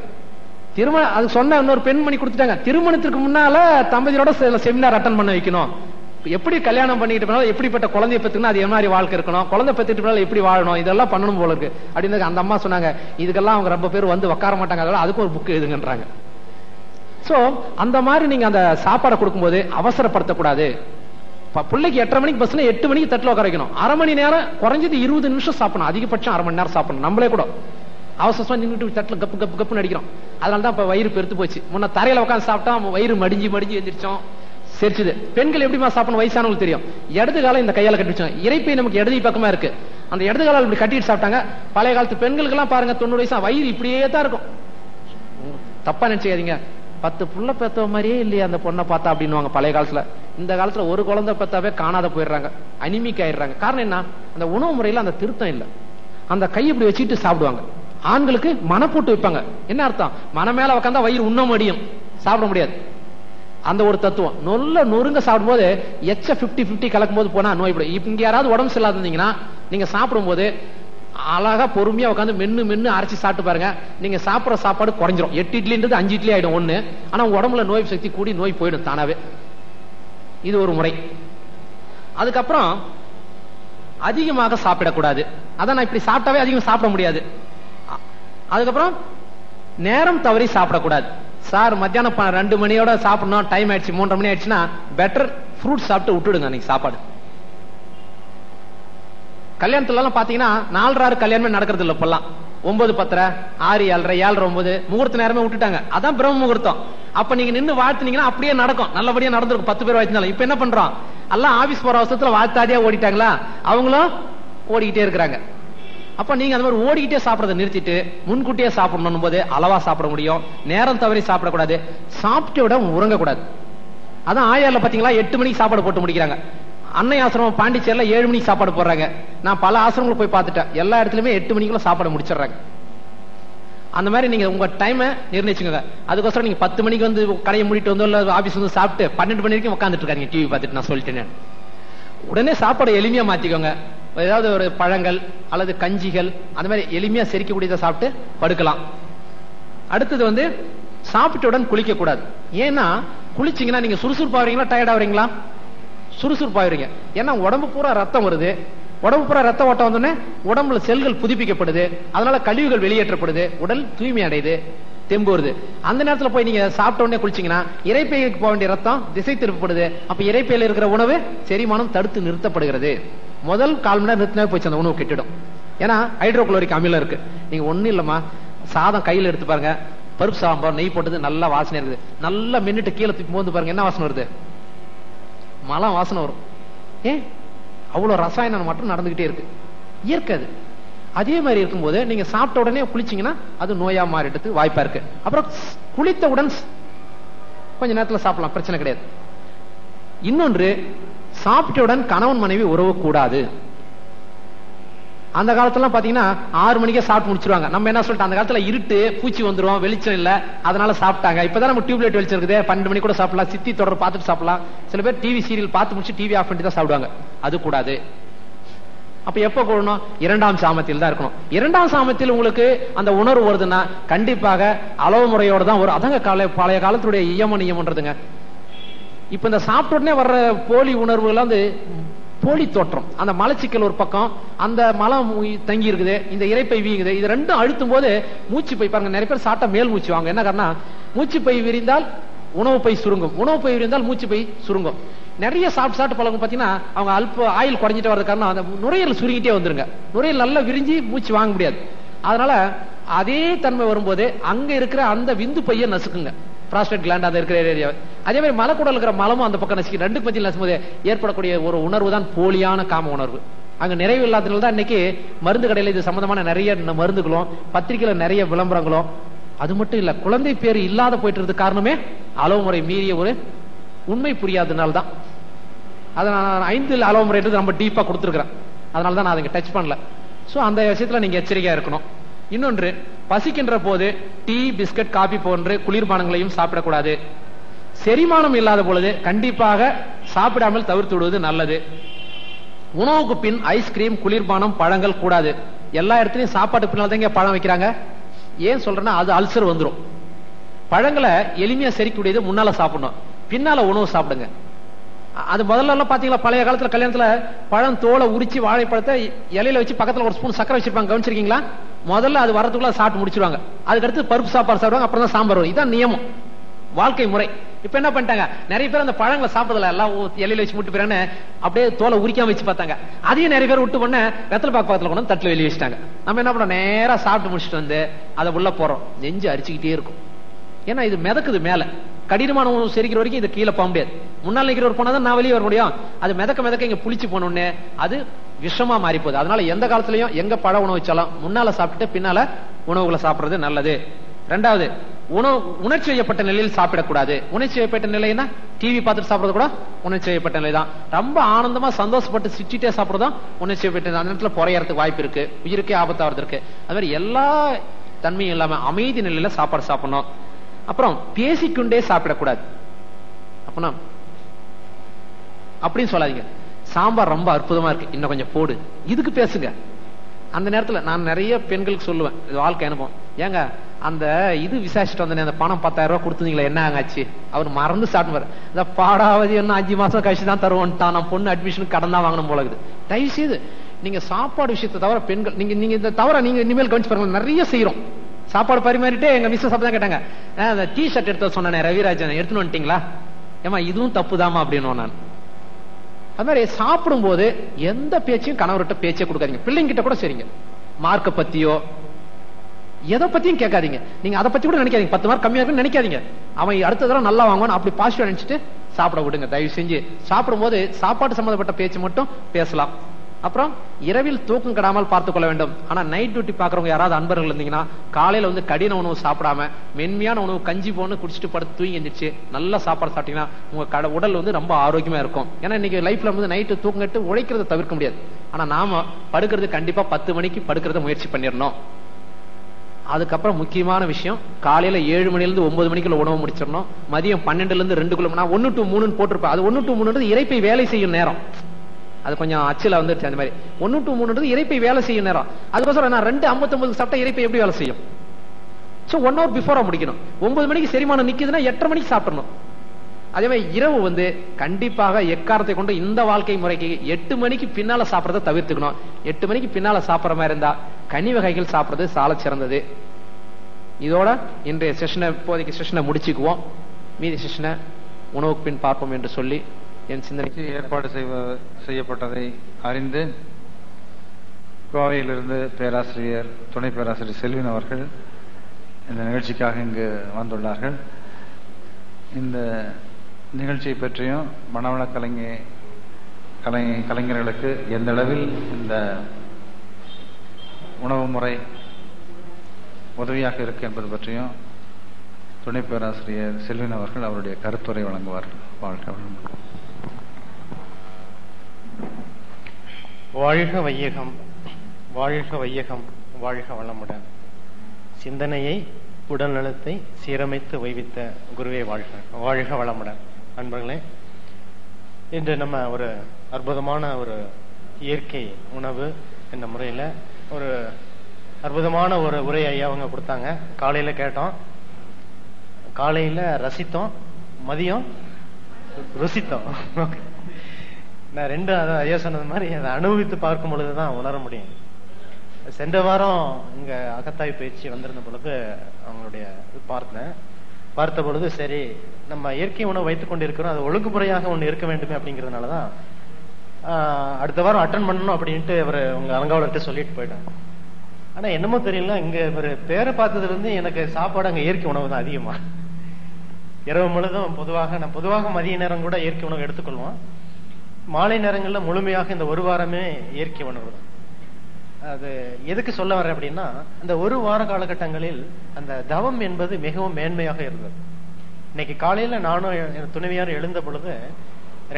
திருமணம் அது சொன்ன இன்னொரு பெண்மணி கொடுத்துட்டாங்க. திருமணத்திற்கு முன்னால தம்பதியோட செமினார் அட்டன் பண்ண வைக்கணும். எப்படி கல்யாணம் பண்ணிட்டு போனாலும் எப்படிப்பட்ட குழந்தைய பெற்றுக்கணும், அது என்ன மாதிரி வாழ்க்கை இருக்கணும், குழந்தை பெற்றுட்டு போனாலும் எப்படி வாழணும், இதெல்லாம் பண்ணணும் போல இருக்கு அப்படின்னு அந்த அம்மா சொன்னாங்க. இதுக்கெல்லாம் அவங்க ரொம்ப பேர் வந்து உட்கார மாட்டாங்க, அதெல்லாம் அதுக்கு ஒரு புக் எழுதுங்கன்றாங்க. சோ அந்த மாதிரி நீங்க அந்த சாப்பாடை கொடுக்கும்போது அவசரப்படுத்தக்கூடாது. பிள்ளைக்கு 8:30 மணிக்கு பஸ்ல 8 மணிக்கு தட்டில் உட்கார வைக்கணும். அரை மணி நேரம், குறைஞ்சது 20 நிமிஷம் சாப்பிடணும். அதிகபட்சம் அரை மணி நேரம் சாப்பிடணும். நம்மளே கூட அவசரமா நின்றுட்டு தட்டில் கப்பு கப்பு கப்புன்னு அடிக்கிறோம். அதனாலதான் இப்ப வயிறு பெருத்து போச்சு. முன்ன தரையில உட்காந்து சாப்பிட்டா வயிறு மடிஞ்சு மடிஞ்சு எந்திரிச்சோம், செரிச்சுது. பெண்கள் எப்படிமா சாப்பிடணும் வயசானவங்களுக்கு தெரியும். இடது காலம் இந்த கையால கட்டி வச்சாங்க. இறைப்பை நமக்கு இடது பக்கமா இருக்கு, அந்த இடது காலம் இப்படி கட்டிட்டு சாப்பிட்டாங்க. பழைய காலத்து பெண்களுக்கு எல்லாம் பாருங்க 90 வயசா வயிறு இப்படியே தான் இருக்கும். தப்பா நினைச்சுக்காதீங்க, 10 புள்ள பெத்த மாதிரியே இல்லையா அந்த பொண்ணை பார்த்தா அப்படின்னு பழைய காலத்துல. இந்த காலத்துல ஒரு குழந்தை பெத்தாவே காணாத போயிடுறாங்க, அனிமிக் ஆயிடுறாங்க. காரணம் என்ன? அந்த உணவு முறையில அந்த திருத்தம் இல்ல. அந்த கை இப்படி வச்சுட்டு சாப்பிடுவாங்க. ஆண்களுக்கு மன போட்டு வைப்பாங்க. என்ன அர்த்தம்? மன மேல உட்காந்தா வயிறு உண்ண முடியும், சாப்பிட முடியாது. அந்த ஒரு தத்துவம். நல்ல நொறுங்க சாப்பிடும் போது எச்ச 50-50 கலக்கும் போது போனா நோய். இங்க யாராவது உடம்பு சரியில்லாத இருந்தீங்கன்னா நீங்க சாப்பிடும் போது அழகா பொறுமையா உட்காந்து மென்னு மென்னு அரைச்சி சாப்பிட்டு பாருங்க. நீங்க சாப்பிடுற சாப்பாடு குறைஞ்சிரும். 8 இட்லின்றது 5 இட்லி ஆயிடும் ஒண்ணு. ஆனா உங்க உடம்புல நோய் சக்தி கூடி நோய் போயிடும் தானாவே. இது ஒரு முறை. அதுக்கப்புறம் அதிகமாக சாப்பிடக்கூடாது. அதான் நான் இப்படி சாப்பிட்டாவே அதிகம் சாப்பிட முடியாது. அதுக்கப்புறம் நேரம் தவறி சாப்பிடக்கூடாது. சார் மத்தியானம் 2 மணியோட சாப்பிடணும், டைம் ஆயிடுச்சு 3:30 மணி ஆயிடுச்சுன்னா பெட்டர் ஃப்ரூட் சாப்பிட்டு விட்டுடுங்க அன்னைக்கு சாப்பாடு. கல்யாணத்துல எல்லாம் பாத்தீங்கன்னா 4:30 கல்யாணமே நடக்கிறது இல்ல. இப்பெல்லாம் 9, 10, 6, 7:30, 7, 9 முகூர்த்த நேரமே விட்டுட்டாங்க. அதான் பிரம்ம முகூர்த்தம். அப்ப நீங்க நின்று வாழ்த்துனீங்கன்னா அப்படியே நடக்கும், நல்லபடியா நடந்திருக்கும். 10 பேர் வாழ்த்தினாலும். இப்ப என்ன பண்றோம்? எல்லாம் ஆபீஸ் போற அவசரத்துல வாழ்த்தாதியா ஓடிட்டாங்களா, அவங்களும் ஓடிக்கிட்டே இருக்கிறாங்க. அப்ப நீங்க அந்த மாதிரி ஓடிக்கிட்டே சாப்பிடறதை நிறுத்திட்டு முன்கூட்டியே சாப்பிடணும் போது அளவா சாப்பிட முடியும். நேரம் தவறி சாப்பிடக்கூடாது. சாப்பிட்டு விட உறங்கக்கூடாது. அதான் ஆயால பாத்தீங்களா 8 மணிக்கு சாப்பாடு போட்டு முடிக்கிறாங்க. அன்னை ஆசிரமம் பாண்டிச்சேரியில 7 மணிக்கு சாப்பாடு போடுறாங்க. நான் பல ஆசிரமங்களுக்கு போய் பார்த்துட்டேன். எல்லா இடத்துலயுமே 8 மணிக்குள்ள சாப்பாடு முடிச்சிடுறாங்க. அந்த மாதிரி நீங்க உங்க டைமை நிர்ணயிச்சுங்க. அதுக்கோசரம் நீங்க 10 மணிக்கு வந்து கடையை மூடிட்டு வந்து ஆபீஸ் வந்து சாப்பிட்டு 12 மணி வரைக்கும் உட்காந்துட்டு இருக்காங்க டிவி பார்த்துட்டு. நான் சொல்லிட்டேன். உடனே சாப்பாடு எளிமையா மாத்திக்கோங்க. ஏதாவது ஒரு பழங்கள் அல்லது கஞ்சிகள் அந்த மாதிரி எளிமையா செரிக்கக்கூடியதை சாப்பிட்டு படுக்கலாம். அடுத்தது வந்து சாப்பிட்டவுடன் குளிக்க கூடாது. ஏன்னா குளிச்சீங்கன்னா நீங்க சுறுசுறுப்பாவீங்களா டயர்ட் ஆவீங்களா? சுறுசுறுப்பாவீங்க. ஏன்னா உடம்பு பூரா ரத்தம் வருது. உடம்பு பூரா ரத்த ஓட்டம் வந்தோடனே உடம்புல செல்கள் புதுப்பிக்கப்படுது. அதனால கழிவுகள் வெளியேற்றப்படுது. உடல் தூய்மை அடையுது, தெம்பு வருது. அந்த நேரத்துல போய் நீங்க சாப்பிட்ட உடனே குளிச்சீங்கன்னா இரைப்பைக்கு போக வேண்டிய ரத்தம் திசை திருப்பப்படுது. அப்ப இரைப்பையில இருக்கிற உணவு செரிமானம் தடுத்து நிறுத்தப்படுகிறது. முதல் 1/4 மணி நேரம் நிறுத்தினா போச்சு அந்த உணவு கெட்டிடும். ஏன்னா ஹைட்ரோகுளோரிக் அமிலம் இருக்கு. நீங்க ஒண்ணும் இல்லம்மா, சாதம் கையில எடுத்து பாருங்க, பருப்பு சாம்பார் நெய் போட்டது நல்லா வாசனை இருக்குது. நல்லா மின்னுட்டு கீழே தூக்கி மோந்து பாருங்க, என்ன வாசனை வருது? மலம் வாசனை வரும். ஏன்? அவ்வளவு ரசாயனம் மட்டும் நடந்துகிட்டே இருக்கு. இயற்கை அது. அதே மாதிரி இருக்கும்போது நீங்க சாப்பிட்ட உடனே குளிச்சீங்கன்னா அது நோயா மாறிட்டு வாய்ப்பா இருக்கு. அப்புறம் குளித்தவுடன் கொஞ்ச நேரத்துல சாப்பிடலாம், பிரச்சனை கிடையாது. இன்னொன்று, சாப்பிட்டவுடன் கணவன் மனைவி உறவு கூடாது. அந்த காலத்துல பாத்தீங்கன்னா 6 மணிக்கே சாப்பிட்டு முடிச்சிருவாங்க. நம்ம என்ன சொல்லிட்டு அந்த காலத்துல இருட்டு, பூச்சி வந்துரும், வெளிச்சம் இல்ல, அதனால சாப்பிட்டாங்க. இப்பதான் நம்ம டியூப்லைட் வெளிச்சம் இருக்குது, 12 மணி கூட சாப்பிடலாம், சித்தி தொடர் பார்த்துட்டு சாப்பிடலாம். சில பேர் டிவி சீரியல் பார்த்து முடிச்சு டிவி ஆஃப் பண்ணிட்டு தான் சாப்பிடுவாங்க. அது கூடாது. அப்ப எப்ப கூடணும்? 2ஆம் சாமத்தில் தான் இருக்கணும். 2ஆம் சாமத்தில் உங்களுக்கு அந்த உணர்வு வருதுன்னா கண்டிப்பாக அளவு முறையோட தான் வரும். அதாங்க பழைய காலத்துடைய நியமன்றதுங்க. இப்ப இந்த சாப்பிட்ட உடனே வர்ற போலி உணர்வுகள் வந்து போலி தோற்றம். அந்த மலச்சிக்கல் ஒரு பக்கம், அந்த மலம் தங்கி இருக்குது, இந்த இரைப்பை வீங்குது. இது ரெண்டும் அழுத்தும் போது மூச்சு பை பாருங்க, நிறைய பேர் சாப்பிட்டா மேல் மூச்சு வாங்க. என்ன காரணம்? மூச்சு பை விரிந்தால் உணவு பை சுருங்கும், உணவு பை விரிந்தால் மூச்சு பை சுருங்கும். நிறைய சாப்பிட்டு பழகும் பாத்தீங்கன்னா அவங்க அல்ப ஆயில் குறைஞ்சிட்டு வரது காரணம் அந்த நுரையீரல் சுருங்கிட்டே வந்துருங்க. நுரையீரல் நல்லா விரிஞ்சு மூச்சு வாங்க முடியாது. அதனால அதே தன்மை வரும்போது அங்க இருக்கிற அந்த விந்து பைய நசுக்குங்க, பிராஸ்டேட் கிளாண்ட் அந்த இருக்கிற ஏரியா. அதே மாதிரி மலக்குடல் இருக்கிற மலமும் அந்த பக்கம் நசுக்கி ரெண்டு பத்தியில் நசும்போது ஏற்படக்கூடிய ஒரு உணர்வு தான் போலியான காம உணர்வு. அங்க நிறைவு இல்லாததுனால தான் இன்னைக்கு மருந்து கடையில் இது சம்பந்தமான நிறைய மருந்துகளும் பத்திரிகையில நிறைய விளம்பரங்களும். அது மட்டும் இல்ல, குழந்தை பேர் இல்லாத போயிட்டு இருக்கு காரணமே அளவு முறை மீறிய ஒரு உண்மை புரியாததுனால தான். அதை நான் 5 அளவு முறை ரொம்ப டீப்பா கொடுத்துருக்கிறேன். அதனால தான் நான் அதை டச் பண்ணல. சோ அந்த விஷயத்துல நீங்க எச்சரிக்கையா இருக்கணும். இன்னொன்று, பசிக்கின்ற போது டீ, பிஸ்கட், காபி போன்ற குளிர்பானங்களையும் சாப்பிடக்கூடாது. செரிமானம் இல்லாத பொழுது கண்டிப்பாக சாப்பிடாமல் தவிர்த்து விடுவது நல்லது. உணவுக்கு பின் ஐஸ்கிரீம், குளிர்பானம், பழங்கள் கூடாது. எல்லா இடத்துலயும் சாப்பாட்டு பின்னால் தான் பழம் வைக்கிறாங்க. ஏன் சொல்றேன்னா அது அல்சர் வந்துடும். பழங்களை எளிமையா செரிக்கூடியது முன்னால சாப்பிடணும், பின்னால உணவு சாப்பிடுங்க. அது முதல்ல எல்லாம் பாத்தீங்களா, பழைய காலத்துல கல்யாணத்துல பழம் தோலை உரிச்சு வாழைப்பழத்தை இலையில வச்சு பக்கத்துல ஒரு ஸ்பூன் சக்கரை வச்சிருப்பாங்க, கவனிச்சிருக்கீங்களா? முதல்ல அது வரதுக்குள்ள சாப்பிட்டு முடிச்சிருவாங்க. அதுக்கடுத்து பருப்பு சாப்பாடு சாப்பிடுவாங்க, அப்புறம் தான் சாம்பார் வரும். இதான் நியமம், வாழ்க்கை முறை. இப்ப என்ன பண்ணிட்டாங்க, நிறைய பேர் அந்த பழங்களை சாப்பிடுறதுல எல்லாம் இலையில வச்சு முட்டு போறாங்க, அப்படியே தோலை உரிக்காம வச்சு பார்த்தாங்க. அதையும் நிறைய பேர் விட்டு பண்ண வெத்தலை பாக்கு பக்கத்துல கொண்டு தட்டுல வெளியே வச்சுட்டாங்க. நம்ம என்ன பண்ணோம், நேரா சாப்பிட்டு முடிச்சுட்டு வந்து அதை உள்ள போறோம், நெஞ்சு அரிச்சுக்கிட்டே இருக்கும். ஏன்னா இது மிதக்குது மேல, கடினமான உணவு செரிக்கிற வரைக்கும் இது கீழே போக முடியாது. முன்னால் நிற்கிறவர் போனாதான் நான் வெளியே வர முடியும். அது மிதக்க இங்க புளிச்சு போனோடனே அது விஷமா மாறி போகுது. அதனால எந்த காலத்திலையும் எங்க பழ உணவு வச்சாலும் முன்னால சாப்பிட்டு பின்னால உணவுகளை சாப்பிடுறது நல்லது. ரெண்டாவது, உணவு உணர்ச்சி செய்யப்பட்ட நிலையில் சாப்பிடக்கூடாது. உணர்ச்சி செய்யப்பட்ட நிலைன்னா டிவி பார்த்துட்டு சாப்பிடுறது கூட உணர்ச்சி செய்யப்பட்ட நிலை தான். ரொம்ப ஆனந்தமா சந்தோஷப்பட்டு சிரிச்சிட்டே சாப்பிடுறதும் உணர்ச்சி செய்யப்பட்ட. அந்த நேரத்தில் குறையறதுக்கு வாய்ப்பு இருக்கு, உயிருக்கே ஆபத்தாகிறது இருக்கு. அது மாதிரி எல்லா தன்மையும் இல்லாம அமைதி நிலையில சாப்பாடு சாப்பிடணும். அப்புறம் பேசிக்கொண்டே சாப்பிடக்கூடாது. அப்பனா அப்படின்னு சொல்லாதீங்க, சாம்பார் ரொம்ப அற்புதமா இருக்கு, இன்னும் கொஞ்சம் போடு, இதுக்கு பேசுங்க. அந்த நேரத்துல நான் நிறைய பெண்களுக்கு சொல்லுவேன், இது வாழ்க்கை அனுபவம். ஏங்க அந்த இது விசாரிச்சுட்டு வந்தேன், அந்த பணம் 10,000 ரூபாய் கொடுத்தீங்களா, என்ன ஆச்சு? அவர் மறந்து சாப்பிடுவார். இந்த பாடாவது என்ன 5 மாசம் கழிச்சு தான் தருவோன்ட்டான், நான் பொண்ணு அட்மிஷன் கடன் தான் வாங்கணும் போல இருக்குது. தயவு செய்து நீங்க சாப்பாடு விஷயத்தை தவிர பெண்கள் நீங்க இந்த தவிர நீங்க இனிமேல் கவனிச்சு பாருங்க, நிறைய செய்யறோம். சாப்பாடு பரிமாறிட்டு எங்க மிஸ்ஸஸ் அப்பதான் கேட்டாங்க, அந்த டீ ஷர்ட் எடுத்து சொன்னேன் ரவிராஜன், எடுத்துன்னு வந்துட்டீங்களா? ஏமா இதுவும் தப்புதாமா அப்படின்னு நான். அது மாதிரி சாப்பிடும் போது எந்த பேச்சையும் கணவர்கிட்ட பேச்சே கொடுக்காதீங்க. பிள்ளைங்க கிட்ட கூட சரிங்க, மார்க்க பத்தியோ எதை பத்தியும் கேட்காதீங்க. நீங்க அதை பத்தி கூட நினைக்காதீங்க, 10 மார்க் கம்மியா இருக்குன்னு நினைக்காதீங்க. அவன் அடுத்த தடவை நல்லா வாங்குவான் அப்படி பாசிட்டிவா நினைச்சிட்டு சாப்பிட விடுங்க. தயவு செஞ்சு சாப்பிடும் போது சாப்பாடு சம்பந்தப்பட்ட பேச்சு மட்டும் பேசலாம். அப்புறம் இரவில் தூக்கம் கெடாமல் பார்த்துக் கொள்ள வேண்டும். ஆனா நைட் டியூட்டி பாக்குறவங்க யாராவது அன்பர்கள் இருந்தீங்கன்னா காலையில வந்து கடின உணவு சாப்பிடாம மென்மையான உணவு கஞ்சி போன்னு குடிச்சிட்டு படுத்து தூங்கி எந்திரிச்சு நல்ல சாப்பாடு சாப்பிட்டீங்கன்னா உங்க உடல் வந்து ரொம்ப ஆரோக்கியமா இருக்கும். ஏன்னா இன்னைக்கு லைஃப்ல வந்து நைட்டு தூக்கம் கட்டு உழைக்கிறத தவிர்க்க முடியாது. ஆனா நாம படுக்கிறது கண்டிப்பா 10 மணிக்கு படுக்கிறத முயற்சி பண்ணிடணும். அதுக்கப்புறம் முக்கியமான விஷயம், காலையில 7 மணிலிருந்து 9 மணிக்குள்ள உணவு முடிச்சிடணும். மதியம் 12ல இருந்து 2 1 to 3 போட்டிருப்பேன். அது 1 to 3 இறைப்பை வேலை செய்யும் நேரம். அது கொஞ்சம் அச்சுல வந்துருச்சு. அந்த மாதிரி 1 to 3 இறைப்பை வேலை செய்யும் நேரம். அதுக்கோசரம் நான் 2:59 சாப்பிட்டா இறைப்பை எப்படி வேலை செய்யும்? 1 hour பிஃபோரா முடிக்கணும். 9 மணிக்கு செரிமானம் நிக்குதுன்னா 8:30 மணிக்கு சாப்பிடணும். அதே மாதிரி இரவு வந்து கண்டிப்பாக எக்காரத்தை கொண்டு இந்த வாழ்க்கை முறைக்கு 8 மணிக்கு பின்னால சாப்பிடறத தவிர்த்துக்கணும். 8 மணிக்கு பின்னால சாப்பிடற மாதிரி இருந்தா கனி வகைகள் சாப்பிடுறது சால சிறந்தது. இதோட இன்றைய செஷனை இப்போதைக்கு செஷனை முடிச்சுக்குவோம். மீதி செஷனை உணவுக்கு பின் பார்ப்போம் என்று சொல்லி என் சிந்தனைக்கு ஏற்பாடு செய்யப்பட்டதை அறிந்து கோவையிலிருந்து பேராசிரியர் துணை பேராசிரியர் செல்வின் அவர்கள் இந்த நிகழ்ச்சிக்காக இங்கு வந்துள்ளார்கள். இந்த நிகழ்ச்சியை பற்றியும் மனவள கலைஞர்களுக்கு எந்த அளவில் இந்த உணவு முறை உதவியாக இருக்கு என்பது பற்றியும் துணை பேராசிரியர் செல்வின் அவர்கள் அவருடைய கருத்துரை வழங்குவார்கள். வாழ்க வையகம், வாழ்க வையகம், வாழ்க வளமுடன். சிந்தனையை உடல் நலத்தை சீரமைத்து வைவித்த குருவே வாழ்க. வாழ்க வளமுடன். அன்பர்களே, இன்று நம்ம ஒரு அற்புதமான ஒரு இயற்கை உணவு என்ற முறையில் ஒரு அற்புதமான ஒரு உரை ஐயா அவங்க கொடுத்தாங்க. காலையில கேட்டோம், காலையில ரசித்தோம், மதியம் ருசித்தோம். நான் ரெண்டு ஐயா சொன்னது மாதிரி அதை அனுபவித்து பார்க்கும் பொழுதுதான் உணர முடியும். சென்ற வாரம் இங்க அகத்தாய் பயிற்சி வந்திருந்த பொழுது அவங்களுடைய பார்த்த பொழுது சரி நம்ம இயற்கை உணவு வைத்துக் கொண்டு இருக்கிறோம், அது ஒழுங்குமுறையாக ஒண்ணு இருக்க வேண்டுமே அப்படிங்கிறதுனாலதான் அடுத்த வாரம் அட்டன் பண்ணணும் அப்படின்ட்டு அவர் உங்க அலங்காவலர்கிட்ட சொல்லிட்டு போயிட்டாங்க. ஆனா என்னமோ தெரியல, இங்க ஒரு பேரை பார்த்ததுல இருந்து எனக்கு சாப்பாடு அங்க இயற்கை உணவு தான் அதிகமா. இரவு முழுதும் பொதுவாக மதிய நேரம் கூட இயற்கை உணவு எடுத்துக்கொள்வோம். மாலை நேரங்கள்ல முழுமையாக இந்த ஒரு வாரமே இயற்கை உணவு தான். அது எதுக்கு சொல்ல வர்றேன் அப்படின்னா, அந்த ஒரு வார காலகட்டங்களில் அந்த தவம் என்பது மிகவும் மேன்மையாக இருந்தது. இன்னைக்கு காலையில நானும் என் துணைவியாரும் எழுந்த பொழுது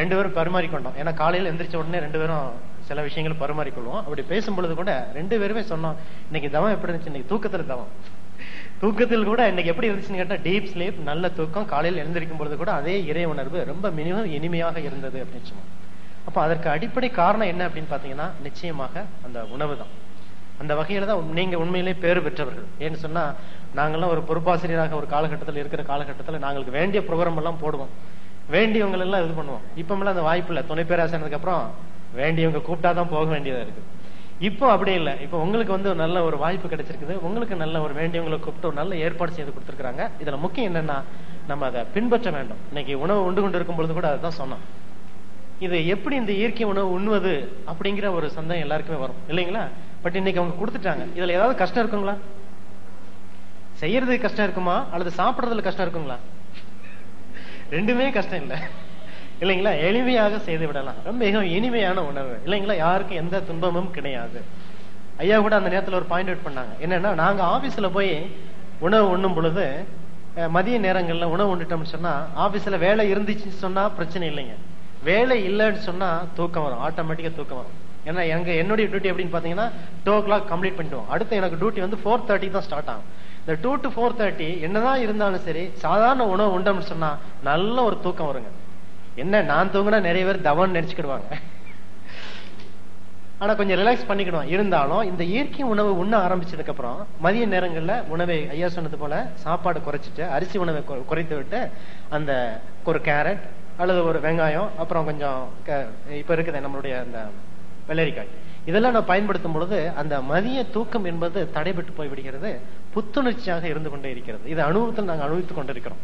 2 பேரும் பரிமாறிக்கொண்டோம். ஏன்னா காலையில எந்திரிச்ச உடனே 2 பேரும் சில விஷயங்கள் பரிமாறிக்கொள்வோம். அப்படி பேசும் பொழுது கூட 2 பேருமே சொன்னோம், இன்னைக்கு தவம் எப்படி இருந்துச்சு, இன்னைக்கு தூக்கத்துல தவம். தூக்கத்தில் கூட இன்னைக்கு எப்படி இருந்துச்சுன்னு கேட்டா டீப் ஸ்லீப், நல்ல தூக்கம். காலையில் எழுந்திருக்கும் பொழுது கூட அதே இறை உணர்வு ரொம்ப மிகவும் இனிமையாக இருந்தது அப்படின்னு சொன்னோம். அப்ப அதற்கு அடிப்படை காரணம் என்ன அப்படின்னு பாத்தீங்கன்னா நிச்சயமாக அந்த உணவு தான். அந்த வகையில தான் நீங்க உண்மையிலே பேறு பெற்றவர்கள். ஏன்னு சொன்னா நாங்கெல்லாம் ஒரு பொறுப்பாசிரியராக ஒரு காலகட்டத்தில் இருக்கிற காலகட்டத்தில் நாங்களுக்கு வேண்டிய ப்ரோக்ராம் எல்லாம் போடுவோம், வேண்டியவங்க எல்லாம் இது பண்ணுவோம். இப்பமெல்லாம் அந்த வாய்ப்பு இல்லை. துணை பேராசிரியருக்கு அப்புறம் வேண்டியவங்க கூப்பிட்டாதான் போக வேண்டியதா இருக்கு. இப்போ அப்படி இல்லை. இப்போ உங்களுக்கு வந்து நல்ல ஒரு வாய்ப்பு கிடைச்சிருக்குது. உங்களுக்கு நல்ல ஒரு வேண்டியவங்களை கூப்பிட்டு ஒரு நல்ல ஏற்பாடு செய்து கொடுத்துருக்காங்க. இதுல முக்கியம் என்னன்னா நம்ம அதை பின்பற்ற வேண்டும். இன்னைக்கு உணவு உண்டு கொண்டு இருக்கும் பொழுது கூட அதுதான் சொன்னோம். இது எப்படி இந்த இயற்கை உணவு உண்ணுவது அப்படிங்கிற ஒரு சந்தேகம் எல்லாருக்குமே வரும் இல்லைங்களா? பட் இன்னைக்கு அவங்க கொடுத்துட்டாங்க. இதுல ஏதாவது கஷ்டம் இருக்குங்களா? செய்யறதுக்கு கஷ்டம் இருக்குமா அல்லது சாப்பிடுறதுல கஷ்டம் இருக்குங்களா? ரெண்டுமே கஷ்டம் இல்லை இல்லைங்களா? எளிமையாக செய்து விடலாம். ரொம்ப மிகவும் இனிமையான உணவு இல்லைங்களா? யாருக்கும் எந்த துன்பமும் கிடையாது. ஐயா கூட அந்த நேரத்தில் ஒரு பாயிண்ட் அவுட் பண்ணாங்க. என்னன்னா, நாங்க ஆபீஸ்ல போய் உணவு உண்ணும் பொழுது மதிய நேரங்கள்ல உணவு உண்டுட்டோம்னு சொன்னா ஆபீஸ்ல வேலை இருந்துச்சுன்னு சொன்னா பிரச்சனை இல்லைங்க. வேலை இல்லைன்னு சொன்னா தூக்கம் வரும், ஆட்டோமேட்டிக்கா தூக்கம் வரும். ஏன்னா என்னுடைய டியூட்டி எப்படின்னு பாத்தீங்கன்னா 2 o'clock கம்ப்ளீட் பண்ணிடுவோம். அடுத்து எனக்கு டியூட்டி வந்து 4:30 தான் ஸ்டார்ட் ஆகும். இந்த 2 to 4:30 என்னதான் இருந்தாலும் சரி சாதாரண உணவு உண்டோம்னு சொன்னா நல்ல ஒரு தூக்கம் வருங்க. என்ன நான் தூங்கினா நிறைய பேர் தவன் நினைச்சுக்கிடுவாங்க. ஆனா கொஞ்சம் ரிலாக்ஸ் பண்ணிக்கிடுவோம். இருந்தாலும் இந்த இயற்கை உணவு உண்ண ஆரம்பிச்சதுக்கு அப்புறம் மதிய நேரங்கள்ல உணவை ஐயா சொன்னது போல சாப்பாடு குறைச்சிட்டு அரிசி உணவை குறைத்து விட்டு அந்த ஒரு கேரட் அல்லது ஒரு வெங்காயம், அப்புறம் கொஞ்சம் இப்ப இருக்குது நம்மளுடைய அந்த வெள்ளரிக்காய், இதெல்லாம் நான் பயன்படுத்தும் பொழுது அந்த மதிய தூக்கம் என்பது தடைபட்டு போய் விடுகிறது, புத்துணர்ச்சியாக இருந்து கொண்டே இருக்கிறது. இது அனுபவத்தில் நாங்கள் அனுபவித்துக் கொண்டிருக்கிறோம்.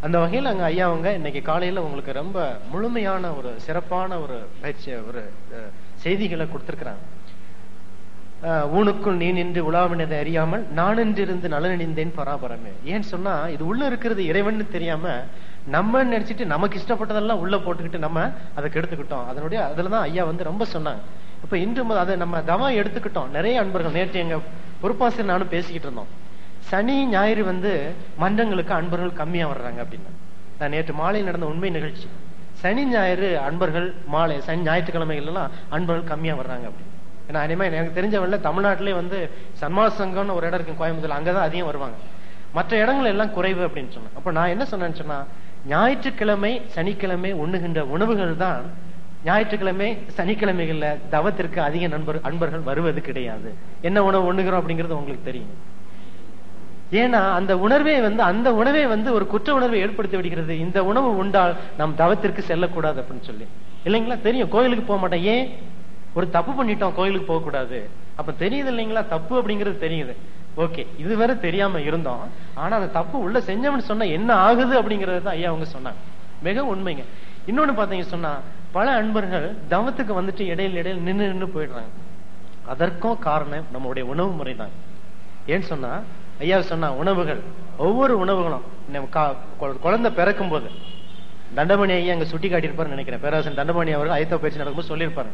அந்த வகையில் அங்க ஐயா அவங்க இன்னைக்கு காலையில உங்களுக்கு ரொம்ப முழுமையான ஒரு சிறப்பான ஒரு பயிற்சி ஒரு செய்திகளை கொடுத்திருக்கிறாங்க. ஊனுக்குள் நீ நின்று உலாவினதை அறியாமல் நான் நின்றிருந்து நலனடைந்தேன் பராபரமே. ஏன்னு சொன்னா இது உள்ள இருக்கிறது இறைவன் தெரியாம நம்ம நினைச்சிட்டு நமக்கு இஷ்டப்பட்டதெல்லாம் உள்ள போட்டுக்கிட்டு நம்ம அதை கெடுத்துக்கிட்டோம். அதுலதான் ஐயா வந்து ரொம்ப சொன்னாங்க, இப்ப இன்று அதை நம்ம தவம் எடுத்துக்கிட்டோம். நிறைய அன்பர்கள் நேற்று எங்க பொறுப்பாசிரியர் நானும் பேசிக்கிட்டு இருந்தோம். சனி ஞாயிறு மன்றங்களுக்கு அன்பர்கள் கம்மியா வர்றாங்க அப்படின்னு. நான் நேற்று மாலை நடந்த உண்மை நிகழ்ச்சி. சனி ஞாயிறு அன்பர்கள் மாலை, சனி ஞாயிற்றுக்கிழமைகள் எல்லாம் அன்பர்கள் கம்மியா வர்றாங்க அப்படின்னு. ஏன்னா இனிமே எனக்கு தெரிஞ்சவங்கள தமிழ்நாட்டிலே சன்மார்க்க சங்கம்னு ஒரு இடம் இருக்கு கோயம்புத்தூர், அங்கதான் அதிகம் வருவாங்க. மற்ற இடங்கள் எல்லாம் குறைவு அப்படின்னு சொன்னேன். அப்ப நான் என்ன சொன்னேன்னு சொன்னா, ஞாயிற்றுக்கிழமை சனிக்கிழமை உண்ணுகின்ற உணவுகள் தான் ஞாயிற்றுக்கிழமை சனிக்கிழமைகள்ல தவத்திற்கு அதிக அன்பர்கள் வருவது கிடையாது. என்ன உணவு உண்ணுகிறோம் அப்படிங்கிறது உங்களுக்கு தெரியும். ஏன்னா அந்த உணர்வே அந்த உணவே ஒரு குற்ற உணர்வை ஏற்படுத்தி விடுகிறது. இந்த உணவு உண்டால் நாம் தவத்திற்கு செல்லக்கூடாது அப்படின்னு சொல்லி, இல்லைங்களா? தெரியும், கோயிலுக்கு போக மாட்டேன். ஏன்? ஒரு தப்பு பண்ணிட்டோம், கோயிலுக்கு போக கூடாது. அப்ப தெரியுது இல்லைங்களா? தப்பு அப்படிங்கிறது தெரியுது. ஓகே, இதுவரை தெரியாம இருந்தோம். ஆனா அந்த தப்பு உள்ள செஞ்சவன்னு சொன்னா என்ன ஆகுது அப்படிங்கறது தான் ஐயா அவங்க சொன்னாங்க. மிக உண்மைங்க. இன்னொன்னு பாத்தீங்க சொன்னா, பல அன்பர்கள் தவத்துக்கு இடையில நின்று போயிடுறாங்க. அதற்கும் காரணம் நம்மளுடைய உணவு முறை தான். ஏன்னு சொன்னா, ஐயா சொன்னா உணவுகள், ஒவ்வொரு உணவுகளும் குழந்தை பிறக்கும் போது, தண்டமணி ஐயா அங்க சுட்டி காட்டியிருப்பாரு நினைக்கிறேன், பேராசிரியர் தண்டமணி அவர்கள் ஆயத்த பயிற்சி நடக்கும்போது சொல்லியிருப்பாரு,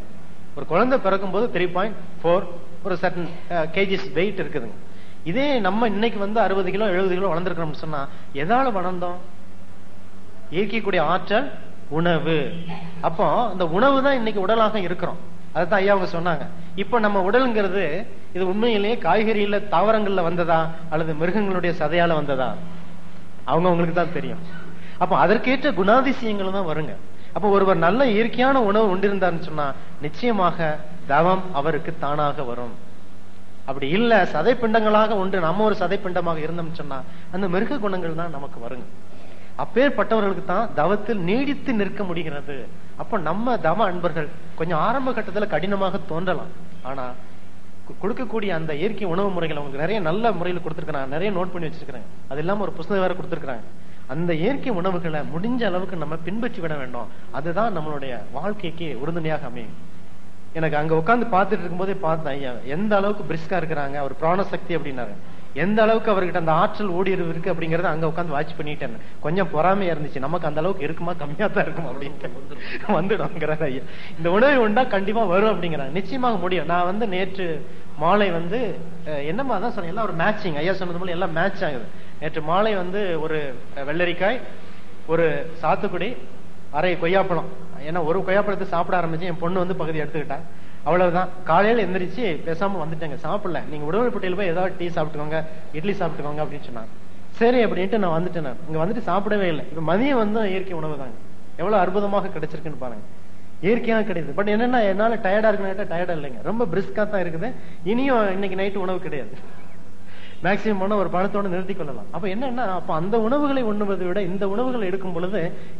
ஒரு குழந்தை பிறக்கும் போது 3.4 ஒரு சர்டன் கேஜிஸ் வெயிட் இருக்குதுங்க. இதே நம்ம இன்னைக்கு 60 கிலோ 70 கிலோ வளர்ந்துருக்கோம்னு சொன்னா எதால வளர்ந்தோம்? இயக்கக்கூடிய ஆற்றல் உணவு. அப்போ இந்த உணவு தான் இன்னைக்கு உடலாக இருக்கிறோம். அதுதான் ஐயா அவங்க சொன்னாங்க. இப்ப நம்ம உடல்ங்கிறது இது உண்மையிலேயே காய்கறியில தாவரங்கள்ல வந்ததா அல்லது மிருகங்களுடைய சதையால வந்ததா? அவங்களுக்கு தான் தெரியும். அப்ப அதற்கேற்ற குணாதிசயங்கள் தான் வருங்க. அப்ப ஒருவர் நல்ல இயற்கையான உணவு உண்டிருந்தார்னு சொன்னா நிச்சயமாக தவம் அவருக்கு தானாக வரும். அப்படி இல்ல, சதைப்பிண்டங்களாக உண்டு, நம்ம ஒரு சதைப்பிண்டமாக இருந்தோம்னு சொன்னா அந்த மிருக குணங்கள் தான் நமக்கு வருங்க. அப்பேற்பட்டவர்களுக்கு தான் தவத்தில் நீடித்து நிற்க முடிகிறது. அப்ப நம்ம தவ அன்பர்கள் கொஞ்சம் ஆரம்ப கட்டத்துல கடினமாக தோன்றலாம். ஆனா கொடுக்கக்கூடிய அந்த இயற்கை உணவு முறைகள் அவங்களுக்கு நிறைய நல்ல முறையில் கொடுத்திருக்கிறாங்க, நிறைய நோட் பண்ணி வச்சிருக்காங்க. அது இல்லாம ஒரு புத்தகம் வேற கொடுத்திருக்காங்க. அந்த இயற்கை உணவுகளை முடிஞ்ச அளவுக்கு நம்ம பின்பற்றி விட வேண்டும். அதுதான் நம்மளுடைய வாழ்க்கைக்கு உறுதுணையாக அமையும். எனக்கு அங்க உட்காந்து பார்த்துட்டு இருக்கும் போதே பார்த்தேன், ஐயா எந்த அளவுக்கு பிரிஸ்கா இருக்கிறாங்க, அவர் பிராணசக்தி அப்படின்னாரு. எந்த அளவுக்கு அவர்கிட்ட அந்த ஆற்றல் ஓடிரு இருக்கு அப்படிங்கறத அங்க உட்காந்து வாட்ச் பண்ணிட்டேன். கொஞ்சம் பொறாமையா இருந்துச்சு, நமக்கு அந்த அளவுக்கு இருக்குமா கம்மியா தான் இருக்கும் அப்படின்ட்டு வந்துடும் ஐயா. இந்த உணவை உண்டா கண்டிப்பா வரும் அப்படிங்கிறாங்க. நிச்சயமாக முடியும். நான் நேற்று மாலை என்னமா தான் சொன்னேன், எல்லாம் ஒரு மேட்சிங். ஐயா சொன்னது போல எல்லாம் மேட்ச் ஆகுது. நேற்று மாலை ஒரு வெள்ளரிக்காய், ஒரு சாத்துக்குடி, அரை கொய்யாப்பழம். ஏன்னா ஒரு கொய்யாப்பழத்தை சாப்பிட ஆரம்பிச்சு என் பொண்ணு பகுதி எடுத்துக்கிட்டா. அவ்வளவுதான். காலையில எந்திரிச்சு பேசாம வந்துட்டேங்க, சாப்பிடல. நீங்க உடல்பட்டியல் போய் ஏதாவது டீ சாப்பிட்டுக்கோங்க, இட்லி சாப்பிட்டுக்கோங்க அப்படின்னு சொன்னாங்க. சரி அப்படின்ட்டு நான் வந்துட்டேன். நான் இங்க வந்துட்டு சாப்பிடவே இல்லை. இப்ப மதியம் இயற்கை உணவு தாங்க. எவ்வளவு அற்புதமாக கிடைச்சிருக்குன்னு பாருங்க. இயற்கையாக கிடையாது. பட் என்னன்னா, என்னால டயர்டா இருக்குன்னு டயர்டா இல்லைங்க, ரொம்ப பிரிஸ்கா தான் இருக்குது. இனியும் இன்னைக்கு நைட்டு உணவு கிடையாது. மேக்சிமம் பண்ண ஒரு பழத்தோடு நிறுத்திக் கொள்ளலாம். அப்ப என்னன்னா, அப்ப அந்த உணவுகளை உண்ணுவதை விட இந்த உணவுகளை எடுக்கும் பொழுது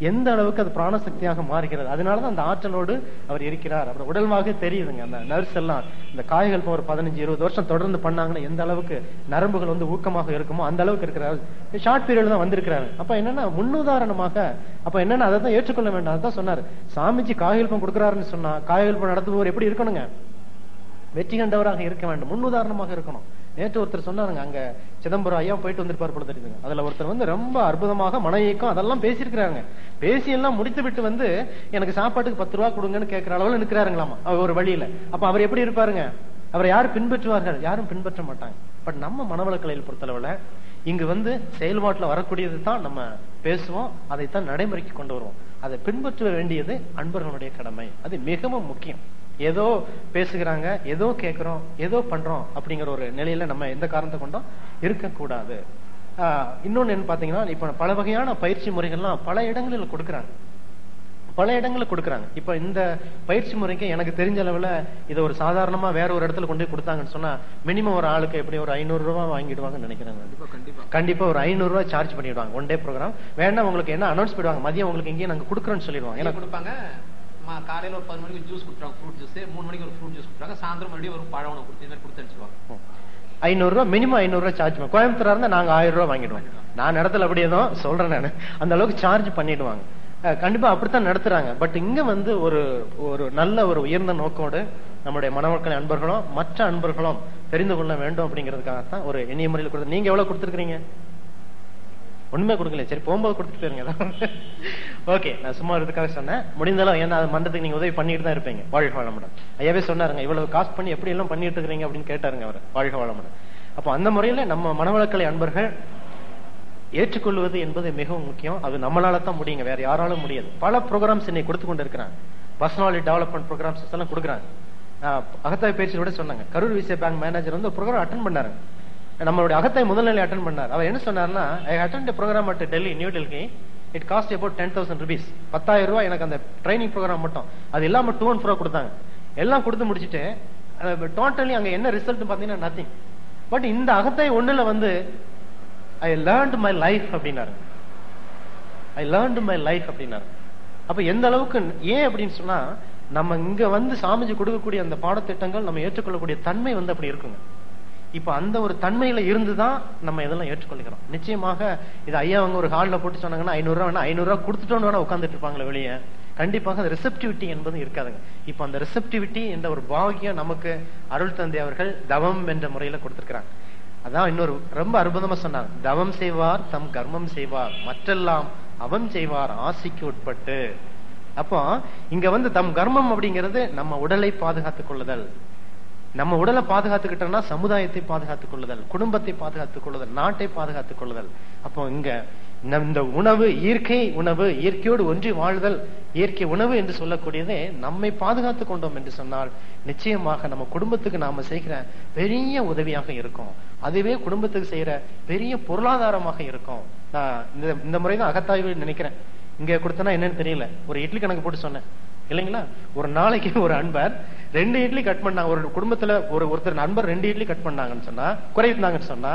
எந்த அளவுக்கு அது பிராணசக்தியாக மாறுகிறது. அதனாலதான் அந்த ஆற்றலோடு அவர் இருக்கிறார். அப்புறம் உடல்வாக தெரியுதுங்க. அந்த நர்ஸ் எல்லாம் இந்த காய்கள் ஒரு 15-20 வருஷம் தொடர்ந்து பண்ணாங்கன்னா எந்த அளவுக்கு நரம்புகள் ஊக்கமாக இருக்குமோ அந்த அளவுக்கு இருக்கிறார். ஷார்ட் பீரியட் தான் வந்திருக்கிறாரு. அப்ப என்னன்னா, முன்னுதாரணமாக அப்ப என்னன்னா அதை தான் ஏற்றுக்கொள்ள வேண்டாம். அதான் சொன்னாரு, சாமிஜி காய்கல்பம் கொடுக்கிறாருன்னு சொன்னா காய்கல்பம் நடத்துபவர் எப்படி இருக்கணுங்க? வெற்றி கண்டவராக இருக்க வேண்டும், முன்னுதாரணமாக இருக்கணும். நேற்று ஒருத்தர் சொன்னாருங்க, அங்க சிதம்பரம் ஐயா போயிட்டு வந்திருப்பார் போல தெரியுதுங்க. அதுல ஒருத்தர் ரொம்ப அற்புதமாக மன இயக்கம் அதெல்லாம் பேசியிருக்கிறாங்க. பேசி எல்லாம் முடித்து விட்டு எனக்கு சாப்பாட்டுக்கு 10 ரூபா கொடுங்கன்னு கேட்கிற அளவுல நிற்கிறாருங்களாமா ஒரு வழியில. அப்ப அவர் எப்படி இருப்பாருங்க? அவரை யாரும் பின்பற்றுவார்கள்? யாரும் பின்பற்ற மாட்டாங்க. பட் நம்ம மனவளக்கலையில் பொறுத்தளவுல இங்கு செயல்பாட்டுல வரக்கூடியது தான் நம்ம பேசுவோம், அதைத்தான் நடைமுறைக்கு கொண்டு வருவோம். அதை பின்பற்ற வேண்டியது அன்பர்களுடைய கடமை. அது மிகவும் முக்கியம். ஏதோ பேசுகிறாங்க, ஏதோ கேட்கிறோம், ஏதோ பண்றோம் அப்படிங்கிற ஒரு நிலையில நம்ம எந்த காரணத்தை கொண்டும் இருக்கக்கூடாது. இன்னொன்னு என்ன பாத்தீங்கன்னா, இப்ப பல வகையான பயிற்சி முறைகள்லாம் பல இடங்களில் கொடுக்கறாங்க. இப்ப இந்த பயிற்சி முறைக்கு எனக்கு தெரிஞ்ச அளவுல இதை ஒரு சாதாரணமா வேற ஒரு இடத்துல கொண்டு கொடுத்தாங்கன்னு சொன்னா மினிமம் ஒரு ஆளுக்கு எப்படி ஒரு 500 ரூபாய் வாங்கிடுவாங்கன்னு நினைக்கிறேன். கண்டிப்பா ஒரு 500 ரூபாய் சார்ஜ் பண்ணிடுவாங்க. 1 டே ப்ரோக்ராம். வேண்டாம் உங்களுக்கு என்ன அனௌன்ஸ் பண்ணிடுவாங்க, மதியம் உங்களுக்கு இங்கே நாங்க கொடுக்குறோம்னு சொல்லிடுவாங்க. என்ன கொடுப்பாங்க? காலையில ஒரு 10 மணிக்கு ஜூஸ் கொடுத்துருவாங்க, ஃப்ரூட் ஜூஸ். 3 மணிக்கு ஒரு ஃப்ரூட் ஜூஸ் கொடுத்தாங்க. சாயந்தரம் மறுபடியும் ஒரு பழம் கொடுத்து அனுப்பிச்சுவாங்க. 500 ரூபாய் மினிமம் 500 ரூபாய் சார்ஜ். கோயம்புத்தூரா இருந்தா நாங்க 1000 ரூபாய் வாங்கிடுவோம். நான் இடத்துல அப்படியே தான் சொல்றேன், நான் அந்த அளவுக்கு சார்ஜ் பண்ணிடுவாங்க. கண்டிப்பா அப்படித்தான் நடத்துறாங்க. பட் இங்க ஒரு நல்ல ஒரு உயர்ந்த நோக்கோடு நம்முடைய மணமக்கள் அன்பர்களும் மற்ற அன்பர்களும் தெரிந்து கொள்ள வேண்டும் அப்படிங்கிறதுக்காகத்தான் ஒரு எண்ணிய முறையில் கொடுத்து. நீங்க எவ்வளவு கொடுத்துருக்கீங்க? ஒண்ணுமே கொடுக்கல. சரி போகும்போது கொடுத்துட்டு போயிருங்க. ஓகே, நான் சும்மா இதுக்காக சொன்னேன். முடிந்தாலும் ஏன்னா அது மன்றத்துக்கு நீங்க உதவி பண்ணிட்டு தான் இருப்பீங்க. வாழ்க வளமுடன். ஐயாவே சொன்னாருங்க, இவ்வளவு காஸ்ட் பண்ணி எப்படி எல்லாம் பண்ணிட்டு இருக்கிறீங்க அப்படின்னு கேட்டாருங்க அவர். வாழ்க வளமுடன். அப்போ அந்த முறையில நம்ம மனவளக்கலை அன்பர்கள் ஏற்றுக்கொள்வது என்பது மிகவும் முக்கியம். அது நம்மளால தான் முடியுங்க, வேற யாராலும் முடியாது. பல ப்ரோக்ராம்ஸ் இன்னைக்கு கொடுத்து கொண்டு இருக்கிறாங்க. பர்சனாலிட்டி டெவலப்மெண்ட் ப்ரோக்ராம்ஸ் எல்லாம் கொடுக்குறாங்க. அகத்தாய் பேச்சு சொன்னாங்க, கரூர் விசிய பேங்க் மேனேஜர் வந்து ஒரு ப்ரோக்ராம் அட்டன் பண்ணாரு. நம்மளுடைய அகத்தாய் முதல்நிலை அட்டன் பண்ணார். அவர் என்ன சொன்னார்னா, I attend programme at Delhi, New Delhi. It cost about 10,000 rupees. 10,000 ரூபாய் எனக்கு அந்த ட்ரைனிங் ப்ரோக்ராம் மட்டும். அது இல்லாம 2 and 4 கொடுத்தாங்க. எல்லாம் கொடுத்து முடிச்சுட்டு டோட்டலி அங்க என்ன ரிசல்ட் பாத்தீங்கன்னா நத்திங். பட் இந்த அகத்தாய் ஒண்ணுல வந்து ஐ லேர்ன்ட் மை லைஃப் அப்படின்னாரு. ஐ லேர்ன்ட் மை லைஃப் அப்படின்னாரு. அப்ப எந்த அளவுக்கு ஏன் அப்படின்னு சொன்னா, நம்ம இங்க வந்து சாமிஜி கொடுக்கக்கூடிய அந்த பாடத்திட்டங்கள் நம்ம ஏற்றுக்கொள்ளக்கூடிய தன்மை வந்து அப்படி இருக்குங்க. இப்ப அந்த ஒரு தன்மையில இருந்துதான் நம்ம இதெல்லாம் ஏற்றுக்கொள்கிறோம். நிச்சயமாக இது ஐயா அவங்க ஒரு ஹால்ல போட்டு சொன்னாங்கன்னா 500 ரூபா வேணா 500 ரூபா கொடுத்துட்டோன்னு வேணா உட்காந்துட்டு இருப்பாங்களே வெளியே. கண்டிப்பாக அந்த ரிசெப்டிவிட்டி என்பது இருக்காதுங்க. இப்ப அந்த ரிசெப்டிவிட்டி என்ற ஒரு பாக்கியம் நமக்கு அருள் தந்தை அவர்கள் தவம் என்ற முறையில கொடுத்திருக்கிறாங்க. அதான் இன்னொரு ரொம்ப அற்புதமா சொன்னாங்க, தவம் செய்வார் தம் கர்மம் செய்வார், மற்றெல்லாம் அவம் செய்வார் ஆசைக்கு உட்பட்டு. அப்போ இங்க வந்து தம் கர்மம் அப்படிங்கிறது நம்ம உடலை பாதுகாத்துக் கொள்ளுதல். நம்ம உடலை பாதுகாத்துக்கிட்டோம்னா சமுதாயத்தை பாதுகாத்துக் கொள்ளுதல், குடும்பத்தை பாதுகாத்துக் கொள்ளுதல், நாட்டை பாதுகாத்துக் கொள்ளுதல். அப்போ இங்க இந்த உணவு இயற்கை உணவு, இயற்கையோடு ஒன்றி வாழ்தல், இயற்கை உணவு என்று சொல்லக்கூடியதே நம்மை பாதுகாத்துக் கொண்டோம் என்று சொன்னால் நிச்சயமாக நம்ம குடும்பத்துக்கு நாம செய்கிற பெரிய உதவியாக இருக்கும். அதுவே குடும்பத்துக்கு செய்யற பெரிய பொருளாதாரமாக இருக்கும். நான் இந்த முறைதான் அகத்தாய்வு நினைக்கிறேன். இங்க கொடுத்தனா என்னன்னு தெரியல, ஒரு இட்லி கணக்கு போட்டு சொன்னேன் இல்லைங்களா. ஒரு நாளைக்கு ஒரு அன்பர் 2 இட்லி கட் பண்ணாங்க. ஒரு குடும்பத்துல ஒருத்தர் நண்பர் 2 இட்லி கட் பண்ணாங்கன்னு சொன்னா, குறைந்தாங்கன்னு சொன்னா,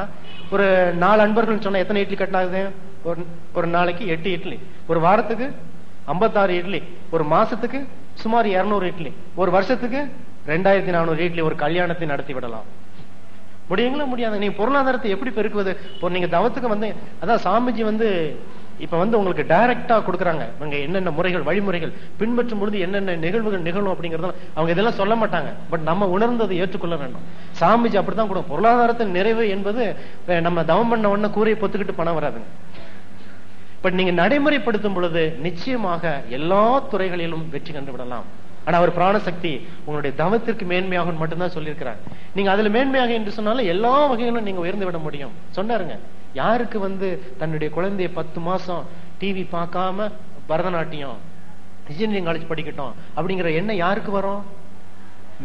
ஒரு 4 அன்பர்கள் சொன்னா எத்தனை இட்லி கட் ஆகுது? ஒரு நாளைக்கு 8 இட்லி, ஒரு வாரத்துக்கு 56 இட்லி, ஒரு மாசத்துக்கு சுமார் 200 இட்லி, ஒரு வருஷத்துக்கு 2400 இட்லி ஒரு கல்யாணத்தை நடத்தி விடலாம். முடியுங்களா? முடியாது. நீங்க பொருளாதாரத்தை எப்படி பெருக்குவது? நீங்க தவத்துக்கு வந்து அதான் சாமிஜி வந்து இப்ப வந்து உங்களுக்கு டைரக்டா கொடுக்குறாங்க. இங்க என்னென்ன முறைகள் வழிமுறைகள் பின்பற்றும் பொழுது என்னென்ன நிகழ்வுகள் நிகழும் அப்படிங்கறத அவங்க இதெல்லாம் சொல்ல மாட்டாங்க. பட் நம்ம உணர்ந்ததை ஏற்றுக்கொள்ள வேண்டும். சாமிஜி அப்படித்தான் கொடுக்கும். பொருளாதாரத்தின் நிறைவு என்பது நம்ம தவம் பண்ண உடனே கூரையை பொத்துக்கிட்டு பணம் வராதுங்க. பட் நீங்க நடைமுறைப்படுத்தும் பொழுது நிச்சயமாக எல்லா துறைகளிலும் வெற்றி கண்டு விடலாம். ஆனா அவர் பிராணசக்தி உங்களுடைய தவத்திற்கு மேன்மையாக மட்டும்தான் சொல்லியிருக்கிறார். நீங்க அதுல மேன்மையாக என்று சொன்னாலும் எல்லா வகையிலும் நீங்க உயர்ந்து விட முடியும் சொன்னாருங்க. யாருக்கு வந்து தன்னுடைய குழந்தைய 10 மாசம் டிவி பார்க்காம பரதநாட்டியம் இன்ஜினியரிங் காலேஜ் படிக்கட்டும் அப்படிங்கிற எண்ணம் யாருக்கு வரும்?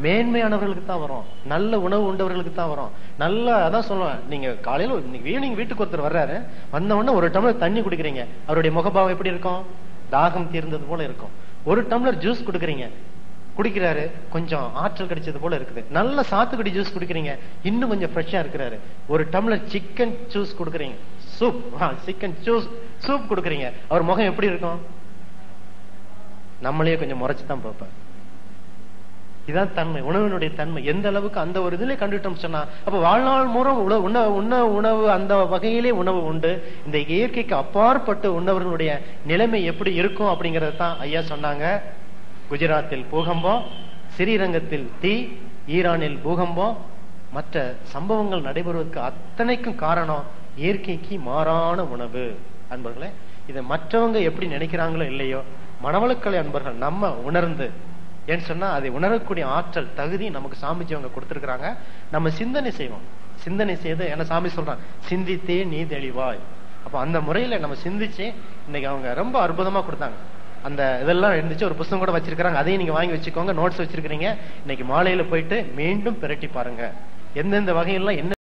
மேன்மையானவர்களுக்கு தான் வரும். நல்ல உணவு உண்டவர்களுக்கு தான் வரும். நல்ல அதான் சொல்லுவேன், நீங்க காலையில ஈவினிங் வீட்டுக்கு ஒருத்தர் வர்றாரு, வந்த உடனே ஒரு டம்ளர் தண்ணி குடிக்கிறீங்க, அவருடைய முகபாவம் எப்படி இருக்கும்? தாகம் தீர்ந்தது போல இருக்கும். ஒரு டம்ளர் ஜூஸ் குடுக்கறீங்க, குடிக்கிறாரு, கொஞ்சம் ஆற்றல் கிடைச்சது போல இருக்குது. நல்ல சாத்துக்குடி ஜூஸ் குடிக்கிறீங்க, இன்னும் கொஞ்சம் ஃப்ரெஷ்ஷா இருக்கிறாரு. ஒரு டம்ளர் சிக்கன் ஜூஸ் குடுக்கறீங்க, சூப் சிக்கன் ஜூஸ் சூப் குடுக்கறீங்க, அவர் முகம் எப்படி இருக்கும்? நம்மளே கொஞ்சம் முறைச்சுதான் பார்ப்பேன். இதான் தன்மை, உணவினுடைய தன்மை. எந்த அளவுக்கு அந்த ஒரு இதுல கண்டுட்டோம் சொன்னா, அப்ப வாழ்நாள் மூலம் உணவு அந்த வகையிலே உணவு உண்டு. இந்த இயற்கைக்கு அப்பாற்பட்டு உண்ணவர்களுடைய நிலைமை எப்படி இருக்கும் அப்படிங்கறத தான் ஐயா சொன்னாங்க. குஜராத்தில் பூகம்பம், ஸ்ரீரங்கத்தில் தீ, ஈரானில் பூகம்பம், மற்ற சம்பவங்கள் நடைபெறுவதற்கு அத்தனைக்கும் காரணம் இயற்கைக்கு மாறான உணவு. அன்பர்களே, இதை மற்றவங்க எப்படி நினைக்கிறாங்களோ இல்லையோ, மனவளக்கலை அன்பர்கள் நம்ம உணர்ந்து ஏன்னு சொன்னா அதை உணரக்கூடிய ஆற்றல் தகுதி நமக்கு சாமிஜி அவங்க கொடுத்திருக்கிறாங்க. நம்ம சிந்தனை செய்வோம். சிந்தனை செய்து என்ன சாமி சொல்றாங்க, சிந்தித்தே நீ தெளிவாய். அப்ப அந்த முறையில நம்ம சிந்திச்சு இன்னைக்கு அவங்க ரொம்ப அற்புதமா கொடுத்தாங்க. அந்த இதெல்லாம் இருந்துச்சு, ஒரு புத்தகம் கூட வச்சிருக்காங்க, அதையும் நீங்க வாங்கி வச்சுக்கோங்க. நோட்ஸ் வச்சிருக்கீங்க, இன்னைக்கு மாலையில போயிட்டு மீண்டும் பிரட்டி பாருங்க எந்தெந்த வகையெல்லாம் என்ன